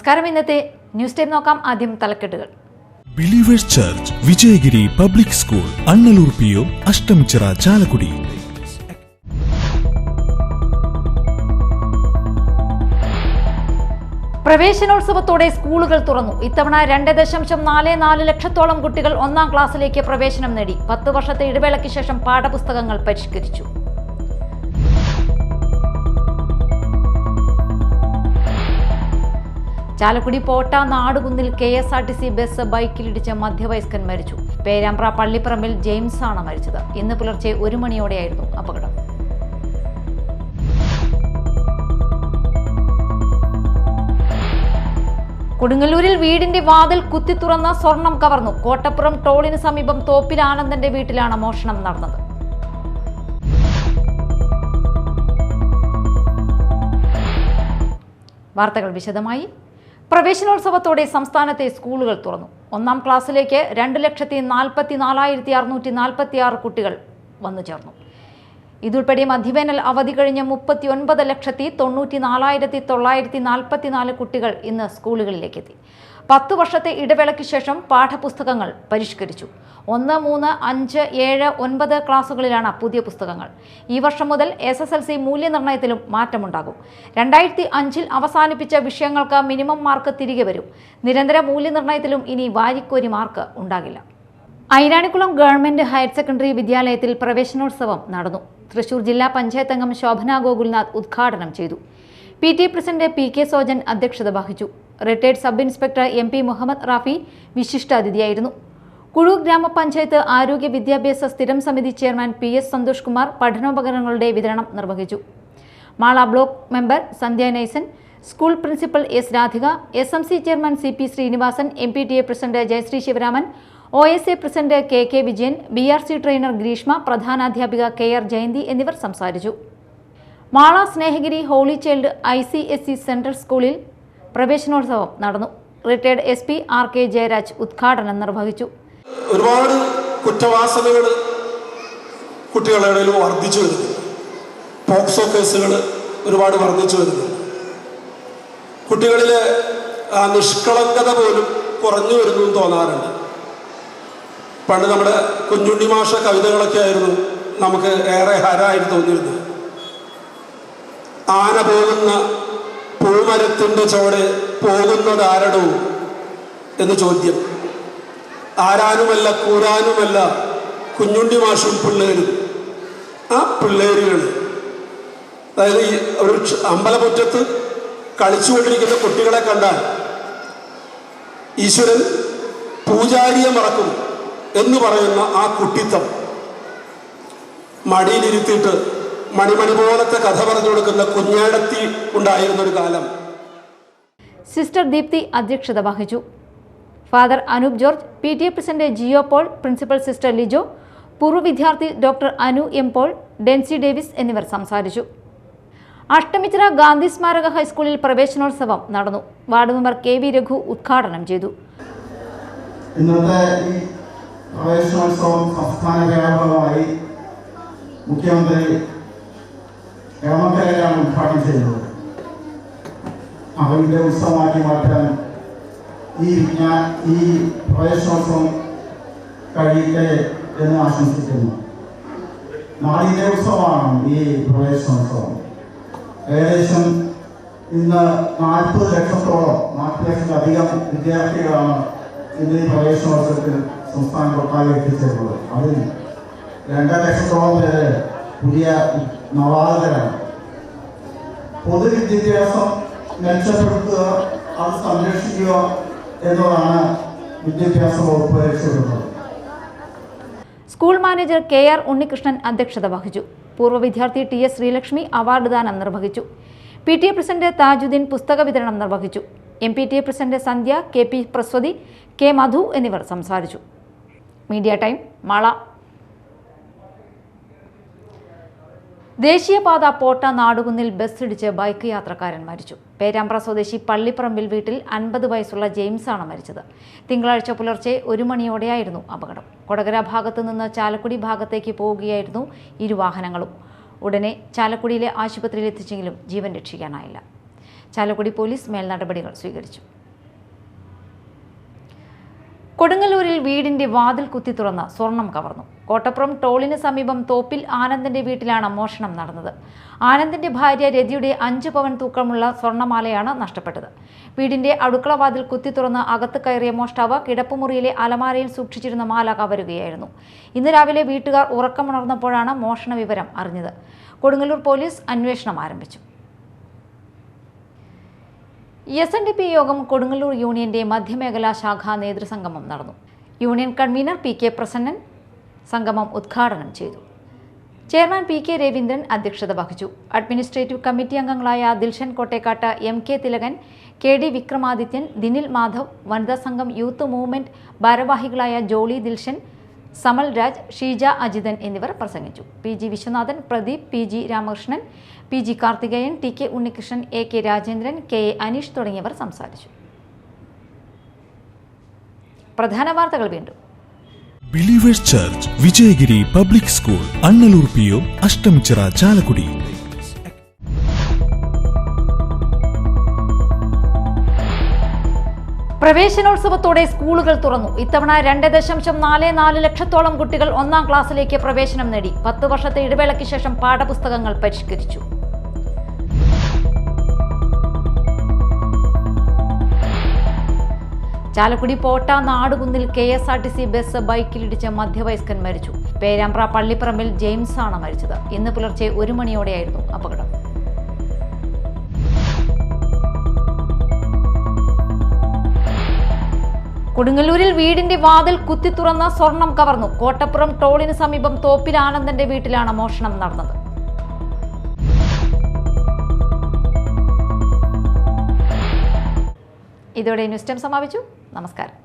നമസ്കാരം. ഇന്നത്തെ news time നോക്കാം. ആദ്യം തലക്കെട്ടുകൾ. Believers Church Vijayagiri public school, Annalur PO, Ashtamichira, Chalakudy. പ്രവേശനോത്സവത്തോടെ സ്കൂളുകൾ തുറന്നു. ഇത്തവണ 2.44 ലക്ഷത്തോളം കുട്ടികൾ 1-ാം ക്ലാസ്സിലേക്ക് പ്രവേശനം നേടി. 10 വർഷത്തെ ഇടവേളയ്ക്ക് ശേഷം പാഠപുസ്തകങ്ങൾ പരിഷ്കരിച്ചു. ചാലക്കുടി പോട്ട നാടുകുന്നിൽ KSRTC ബസ് ബൈക്കിലിടിച്ച് മധ്യവയസ്കൻ മരിച്ചു. പേരാമ്പ്ര പള്ളിപ്പറമ്പിൽ ജെയിംസ് ആണ് മരിച്ചത്. ഇന്ന് പുലർച്ചെ 1 മണിയോടെയായിരുന്നു അപകടം. കൊടുങ്ങല്ലൂരിൽ വീടിന്റെ വാതിൽ കുത്തി തുറന്ന സ്വർണം കവർന്നു. കോട്ടപ്പുറം ടോളിന് സമീപം തോപ്പിൽ ആനന്ദന്റെ വീട്ടിലാണ് മോഷണം നടന്നത്. വാർത്തകൾ വിശദമായി. പ്രവേശനോത്സവത്തോടെ സംസ്ഥാനത്തെ സ്കൂളുകൾ തുറന്നു. 1-ാം ക്ലാസ്സിലേക്ക് 2,44,646 കുട്ടികൾ വന്നു ചേർന്നു. ഇതുൾപ്പെടെ മധ്യവേനൽ അവധി കഴിഞ്ഞ് 39,94,944 കുട്ടികൾ ഇന്ന് സ്കൂളുകളിലേക്കെത്തി. 10 വർഷത്തെ ഇടവേളയ്ക്ക് ശേഷം പാഠപുസ്തകങ്ങൾ പരിഷ്കരിച്ചു. 1, 3, 5, 7, 9 ക്ലാസുകളിലാണ് പുതിയ പുസ്തകങ്ങൾ. ഈ വർഷം മുതൽ SSLC മൂല്യനിർണ്ണയത്തിലും മാറ്റമുണ്ടാകും. 2005-ൽ അവസാനിപ്പിച്ച വിഷയങ്ങൾക്ക് മിനിമം മാർക്ക് തിരികെ വരും. നിരന്തര മൂല്യനിർണ്ണയത്തിലും ഇനി വാരിക്കോരി മാർക്ക് ഉണ്ടാകില്ല. ഐരാണിക്കുളം ഗവൺമെന്റ് ഹയർ സെക്കൻഡറി വിദ്യാലയത്തിൽ പ്രവേശനോത്സവം നടന്നു. തൃശൂർ ജില്ലാ പഞ്ചായത്ത് അംഗം ശോഭന ഗോകുൽനാഥ് ഉദ്ഘാടനം ചെയ്തു. PT പ്രസിഡന്റ് PK സോജൻ അധ്യക്ഷത വഹിച്ചു. Retired sub inspector MP Muhammad Rafi വിശിഷ്ടാതിഥിയായിരുന്നു. കുഴൂർ ഗ്രാമപഞ്ചായത്ത് ആരോഗ്യ വിദ്യാഭ്യാസ സ്ഥിരം സമിതി ചെയർമാൻ PS സന്തോഷ് കുമാർ പഠനോപകരണങ്ങളുടെ വിതരണം നിർവഹിച്ചു. Mala block member Sandhya Naisan, school principal S Radhika, SMC chairman CP Srinivasan, MPTA president Jayasree Sivaraman, OSA president KK Vijayan, BRC trainer Greeshma, പ്രധാനാധ്യാപിക KR ജയന്തി എന്നിവർ സംസാരിച്ചു. Mala Snehagiri holy child ICSE central സ്കൂളിൽ പ്രവേശനോത്സവം നടന്നു. റിട്ടയർഡ് SP RK ജയരാജ് ഉദ്ഘാടനം നിർവഹിച്ചു. ഒരുപാട് കുറ്റവാസനകൾ കുട്ടികളുടെ ഇടയിൽ വർദ്ധിച്ചു വരുന്നു. പോക്സോ കേസുകൾ ഒരുപാട് വർദ്ധിച്ചു വരുന്നു. കുട്ടികളിലെ ആ നിഷ്കളങ്കത പോലും കുറഞ്ഞു വരുന്നു എന്ന് തോന്നാറുണ്ട്. പണ്ട് നമ്മുടെ കുഞ്ഞുണ്ണി മാഷ കവിതകളൊക്കെ ആയിരുന്നു നമുക്ക് ഏറെ ഹരമായിട്ട് തോന്നിയിരുന്നത്. ആന പോകുന്ന പൂമരത്തിൻ്റെ ചോടെ പോകുന്നതാരടോ എന്ന് ചോദ്യം. ആരാനുമല്ല കൂരാനുമല്ല കുഞ്ഞുണ്ണി മാഷും പിള്ളേരും. ആ പിള്ളേരുകൾ, അതായത് ഈ ഒരു അമ്പലമുറ്റത്ത് കളിച്ചുകൊണ്ടിരിക്കുന്ന കുട്ടികളെ കണ്ടാൽ ഈശ്വരൻ പൂജാരിയെ മറക്കും എന്ന് പറയുന്ന ആ കുട്ടിത്തം മടിയിലിരുത്തിയിട്ട് മണിമണി പോലത്തെ കഥ പറഞ്ഞു കൊടുക്കുന്ന കുഞ്ഞേടത്തി ഉണ്ടായിരുന്നൊരു കാലം. സിസ്റ്റർ ദീപ്തി അധ്യക്ഷത വഹിച്ചു. Father Anoop George, PTA president Jio Paul, principal sister Lijo, പൂർവ്വ വിദ്യാർത്ഥി doctor Anu M Paul, Densy Davis എന്നിവർ സംസാരിച്ചു. അഷ്ടമിച്ചിറ ഗാന്ധി സ്മാരക ഹൈസ്കൂളിൽ പ്രവേശനോത്സവം നടന്നു. വാർഡ് മെമ്പർ KV രഘു ഉദ്ഘാടനം ചെയ്തു. ഇന്നത്തെ ഈ പ്രവേശനോത്സവം സംസ്ഥാന വ്യാപകമായി മുഖ്യമന്ത്രി രാമക്കരയിലാണ് ഉദ്ഘാടനം ചെയ്തത്. അവരുടെ ഉത്സവമാക്കി മാറ്റാൻ ഈ പ്രവേശനോത്സവം കഴിയട്ടെ എന്ന് ആശംസിക്കുന്നു. നാടിൻ്റെ ഉത്സവമാണ് ഈ പ്രവേശനോത്സവം. ഏകദേശം ഇന്ന് 40 ലക്ഷത്തിലധികം വിദ്യാർത്ഥികളാണ് ഇന്ന് ഈ പ്രവേശനോത്സവത്തിൽ സംസ്ഥാനത്തൊട്ടാകെ എത്തിച്ചേരുന്നത്. അതിൽ 2 ലക്ഷത്തോളം പേര് പുതിയ നവാഗതരാണ്. പൊതുവിദ്യാഭ്യാസം മെച്ചപ്പെടുത്തുക, അത് സംരക്ഷിക്കുക എന്നതാണ് വിദ്യാഭ്യാസ വകുപ്പ് ലക്ഷ്യമിടുന്നത്. സ്കൂൾ മാനേജർ KR ഉണ്ണികൃഷ്ണൻ അധ്യക്ഷത വഹിച്ചു. പൂർവ്വ വിദ്യാർത്ഥി TS ശ്രീലക്ഷ്മി അവാർഡ് ദാനം നിർവഹിച്ചു. PTA പ്രസിഡന്റ് താജുദ്ദീൻ പുസ്തക വിതരണം നിർവഹിച്ചു. MPTA പ്രസിഡന്റ് സന്ധ്യ, KP പ്രസ്വതി, K മധു എന്നിവർ സംസാരിച്ചു. Media time Mala. ദേശീയപാത പോട്ട നാടുകുന്നിൽ ബസ്സിടിച്ച് ബൈക്ക് യാത്രക്കാരൻ മരിച്ചു. പേരാമ്പ്ര സ്വദേശി പള്ളിപ്പറമ്പിൽ വീട്ടിൽ 50 വയസ്സുള്ള ജെയിംസ് ആണ് മരിച്ചത്. തിങ്കളാഴ്ച പുലർച്ചെ 1 മണിയോടെയായിരുന്നു അപകടം. കൊടകര ഭാഗത്തു നിന്ന് ചാലക്കുടി ഭാഗത്തേക്ക് പോവുകയായിരുന്നു ഇരുവാഹനങ്ങളും. ഉടനെ ചാലക്കുടിയിലെ ആശുപത്രിയിൽ എത്തിച്ചെങ്കിലും ജീവൻ രക്ഷിക്കാനായില്ല. ചാലക്കുടി പോലീസ് മേൽനടപടികൾ സ്വീകരിച്ചു. കൊടുങ്ങല്ലൂരിൽ വീടിന്റെ വാതിൽ കുത്തി തുറന്ന് സ്വർണം കവർന്നു. കോട്ടപ്പുറം ടോളിന് സമീപം തോപ്പിൽ ആനന്ദിന്റെ വീട്ടിലാണ് മോഷണം നടന്നത്. ആനന്ദിന്റെ ഭാര്യ രതിയുടെ 5 പവൻ തൂക്കമുള്ള സ്വർണ്ണമാലയാണ് നഷ്ടപ്പെട്ടത്. വീടിന്റെ അടുക്കള വാതിൽ കുത്തി തുറന്ന് അകത്ത് കയറിയ മോഷ്ടാവ് കിടപ്പുമുറിയിലെ അലമാരയിൽ സൂക്ഷിച്ചിരുന്ന മാല കവരുകയായിരുന്നു. ഇന്ന് രാവിലെ വീട്ടുകാർ ഉറക്കമുണർന്നപ്പോഴാണ് മോഷണ വിവരം അറിഞ്ഞത്. കൊടുങ്ങല്ലൂർ പോലീസ് അന്വേഷണം ആരംഭിച്ചു. SNDP യോഗം കൊടുങ്ങല്ലൂർ യൂണിയന്റെ മധ്യമേഖലാ ശാഖാ നേതൃസംഗമം നടന്നു. യൂണിയൻ കൺവീനർ PK പ്രസന്നൻ സംഗമം ഉദ്ഘാടനം ചെയ്തു. ചെയർമാൻ PK രവീന്ദ്രൻ അധ്യക്ഷത വഹിച്ചു. അഡ്മിനിസ്ട്രേറ്റീവ് കമ്മിറ്റി അംഗങ്ങളായ ദിൽഷൻ കോട്ടേക്കാട്ട്, MK തിലകൻ, KD വിക്രമാദിത്യൻ, ദിനിൽ മാധവ്, വനിതാ സംഘം യൂത്ത് മൂവ്മെന്റ് ഭാരവാഹികളായ ജോളി ദിൽഷൻ, സമൽ രാജ്, ഷീജ അജിതൻ എന്നിവർ പ്രസംഗിച്ചു. PG Viswanathan, Pradeep, PG Ramakrishnan, PG Karthikeyan, TK Unnikrishnan, AK Rajendran, KA Aneesh തുടങ്ങിയവർ സംസാരിച്ചു. പ്രധാന വാർത്തകൾ വീണ്ടും. Believers Church Vijayagiri public school, Annalur PO, Ashtamichira, Chalakudy. പ്രവേശനോത്സവത്തോടെ സ്കൂളുകൾ തുറന്നു. ഇത്തവണ 2.44 ലക്ഷത്തോളം കുട്ടികൾ 1-ാം ക്ലാസ്സിലേക്ക് പ്രവേശനം നേടി. 10 വർഷത്തെ ഇടവേളയ്ക്ക് ശേഷം പാഠപുസ്തകങ്ങൾ പരിഷ്കരിച്ചു. ചാലക്കുടി പോട്ട നാടുകുന്നിൽ KSRTC ബസ് ബൈക്കിലിടിച്ച് മധ്യവയസ്കൻ മരിച്ചു. പേരാമ്പ്ര പള്ളിപ്പറമ്പിൽ ജെയിംസ് ആണ് മരിച്ചത്. ഇന്ന് പുലർച്ചെ 1 മണിയോടെയായിരുന്നു അപകടം. കൊടുങ്ങല്ലൂരിൽ വീടിന്റെ വാതിൽ കുത്തി തുറന്ന് സ്വർണം കവർന്നു. കോട്ടപ്പുറം ടോളിന് സമീപം തോപ്പിൽ ആനന്ദന്റെ വീട്ടിലാണ് മോഷണം നടന്നത്. ഇതോടെ ന്യൂസ് ടൈം സമാപിച്ചു. നമസ്കാരം.